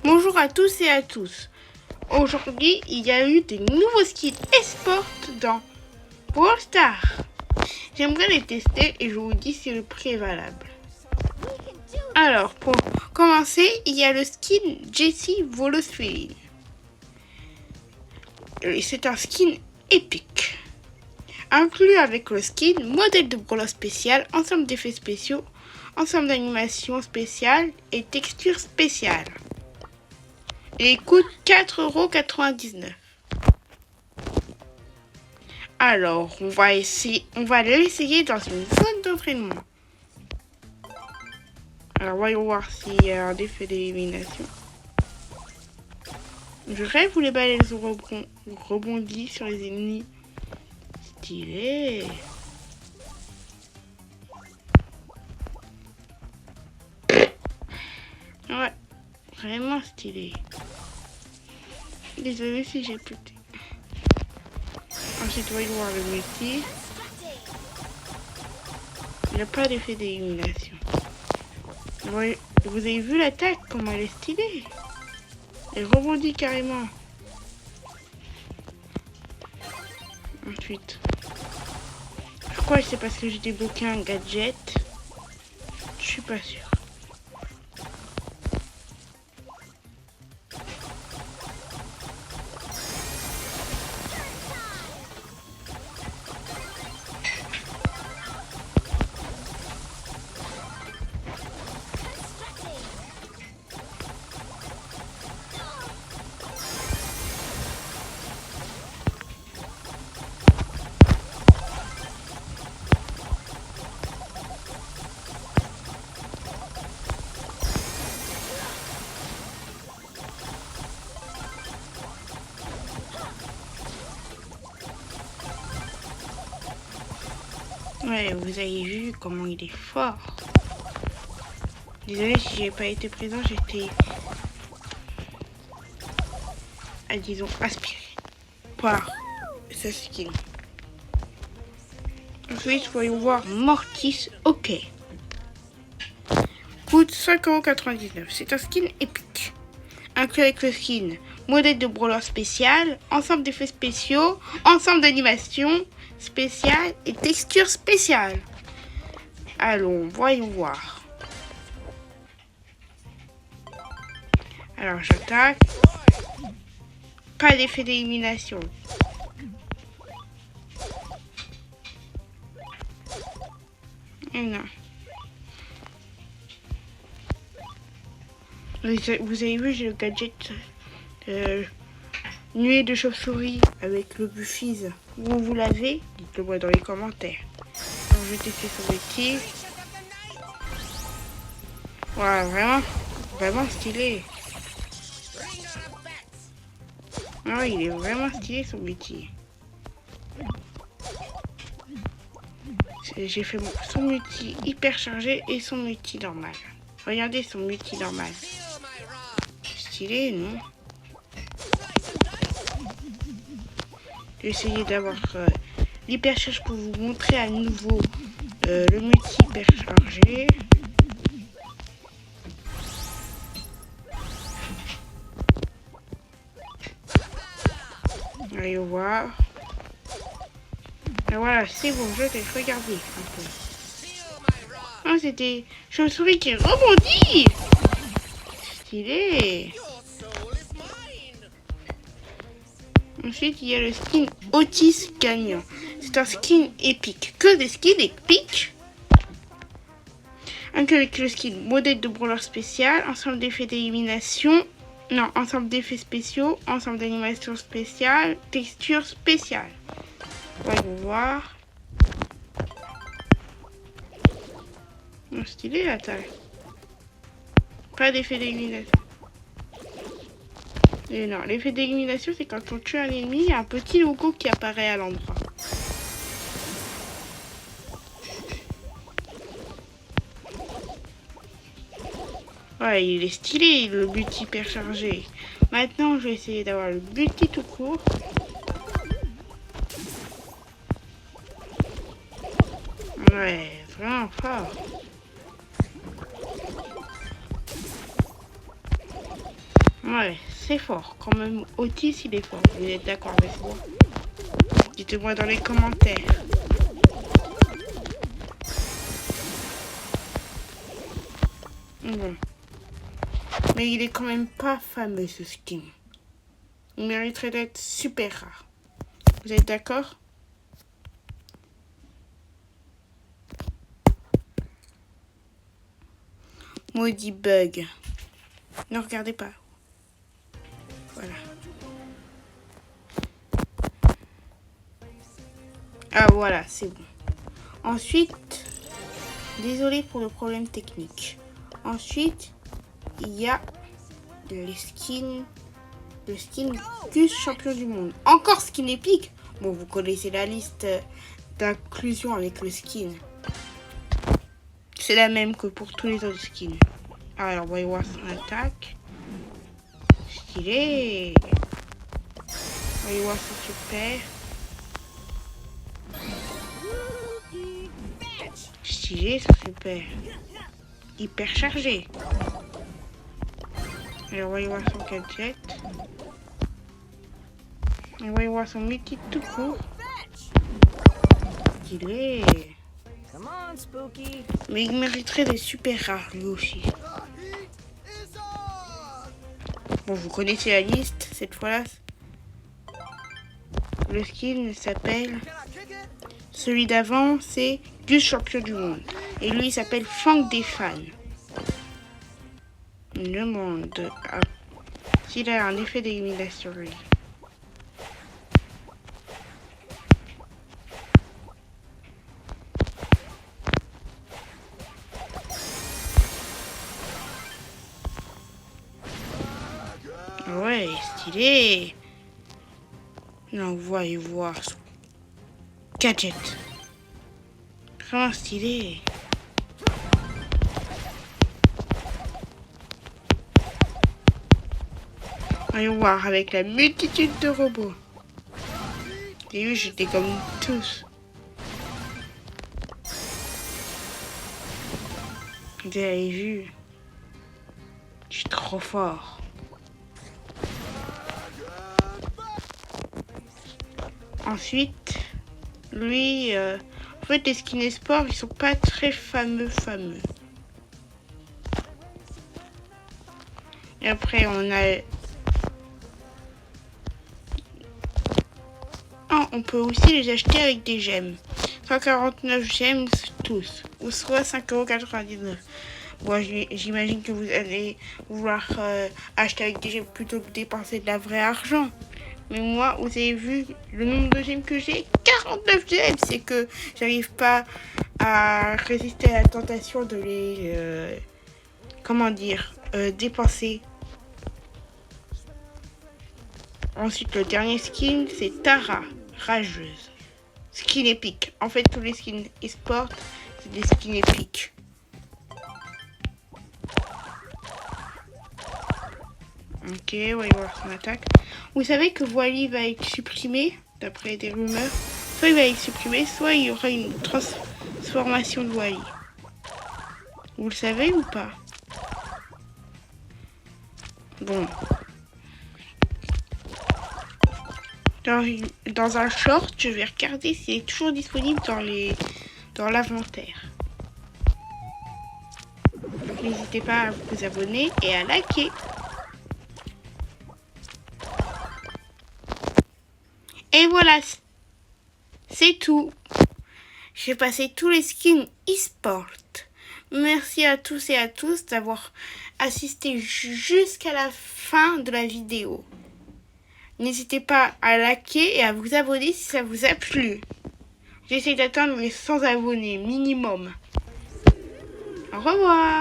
Bonjour à tous et à tous. Aujourd'hui, il y a eu des nouveaux skins e-sport dans Brawl Stars. J'aimerais les tester et je vous dis si le prix est valable. Alors, pour commencer, il y a le skin Jessie Volosfield. C'est un skin épique. Inclus avec le skin, modèle de brawler spécial, ensemble d'effets spéciaux, ensemble d'animations spéciales et textures spéciales. Et il coûte 4,99 €. Alors, on va l'essayer dans une zone d'entraînement. Alors, voyons voir s'il y a un effet d'élimination. Je rêve où les balles rebondissent sur les ennemis. Stylé. Ouais, vraiment stylé. Désolé si j'ai pété. Ensuite, voyons voir le multi. Il n'y a pas d'effet d'élimination. Vous avez vu l'attaque, comment elle est stylée. Elle rebondit carrément. Ensuite, je crois que c'est parce que j'ai débloqué un gadget. Je suis pas sûre. Ouais, vous avez vu comment il est fort. Désolé si j'ai pas été présent, j'étais, disons, aspiré par ce skin. Ensuite, voyons voir Mortis, ok. Coûte 5,99 €. C'est un skin épique. Inclus avec le skin, modèle de brawler spécial, ensemble d'effets spéciaux, ensemble d'animations spéciales et textures spéciales. Allons, voyons voir. Alors, j'attaque. Pas d'effet d'élimination. Et non. Vous avez vu, j'ai le gadget nuée de chauve-souris avec le Buffiz. Vous l'avez? Dites-le moi dans les commentaires. Alors, je vais tester son métier. Voilà, vraiment stylé. Ah, il est vraiment stylé son métier. J'ai fait son multi hyper chargé et son multi normal. Regardez son multi normal. Stylé, non? J'ai essayé d'avoir l'hyper charge pour vous montrer à nouveau le multi hyper chargé. Allez voir. Et voilà, c'est bon, je vais regarder un peu. Ah, c'était chauve-souris qui rebondit. Stylé. Ensuite, il y a le skin Otis gagnant. C'est un skin épique. Que des skins épiques. Avec le skin modèle de brawler spécial, ensemble d'effets d'élimination. Non, ensemble d'effets spéciaux, ensemble d'animations spéciales, textures spéciales. Voyons voir. Oh, stylé la taille. Pas d'effet d'élimination. Et non, l'effet d'élimination, c'est quand on tue un ennemi, il y a un petit logo qui apparaît à l'endroit. Ouais, il est stylé, le but hyper chargé. Maintenant, je vais essayer d'avoir le multi tout court. Ouais, vraiment fort. Ouais, c'est fort. Quand même, Otis, il est fort. Vous êtes d'accord avec moi? Dites-moi dans les commentaires. Bon. Mais il est quand même pas fameux, ce skin. Il mériterait d'être super rare. Vous êtes d'accord? Maudit bug. Ne regardez pas. Voilà. Ah voilà, c'est bon. Ensuite, désolé pour le problème technique. Ensuite, il y a les skins. Le skin Gus champion du monde. Encore skin épique. Bon, vous connaissez la liste d'inclusion avec le skin. C'est la même que pour tous les autres skins. Alors, voyons voir son attaque. Stylé. Voyons voir son super. Stylé, son super. Hyper chargé. Alors, voyons voir son gadget. Et voyons voir son multi tout court. Stylé. Mais il mériterait des super rares lui aussi. Bon, vous connaissez la liste cette fois-là. Le skin s'appelle... Celui d'avant, c'est Gus champion du monde. Et lui, il s'appelle Fang des fans. Il demande s'il a un effet d'élimination lui. Ouais, stylé. Non, voyez voir son gadget. Vraiment stylé. Voyons voir avec la multitude de robots. Et eux, j'étais comme tous. Vous avez vu? Je suis trop fort. Ensuite, lui, en fait, les skins sport, ils sont pas très fameux. Et après, on a... Ah, on peut aussi les acheter avec des gemmes. 149 gemmes tous. Ou soit 5,99 €. Bon, j'imagine que vous allez vouloir acheter avec des gemmes plutôt que dépenser de la vraie argent. Mais moi, vous avez vu le nombre de gemmes que j'ai? 49 gemmes. C'est que j'arrive pas à résister à la tentation de les... dépenser. Ensuite, le dernier skin, c'est Tara, rageuse. Skin épique. En fait, tous les skins e-sport, c'est des skins épiques. Ok, voyons voir son attaque. Vous savez que Wally va être supprimé, d'après des rumeurs. Soit il va être supprimé, soit il y aura une transformation de Wally. Vous le savez ou pas? Bon. Dans un short, je vais regarder s'il est toujours disponible dans l'inventaire. Donc n'hésitez pas à vous abonner et à liker. Et voilà, c'est tout. J'ai passé tous les skins e-sport. Merci à tous et à tous d'avoir assisté jusqu'à la fin de la vidéo. N'hésitez pas à liker et à vous abonner si ça vous a plu. J'essaie d'atteindre les 100 abonnés minimum. Au revoir.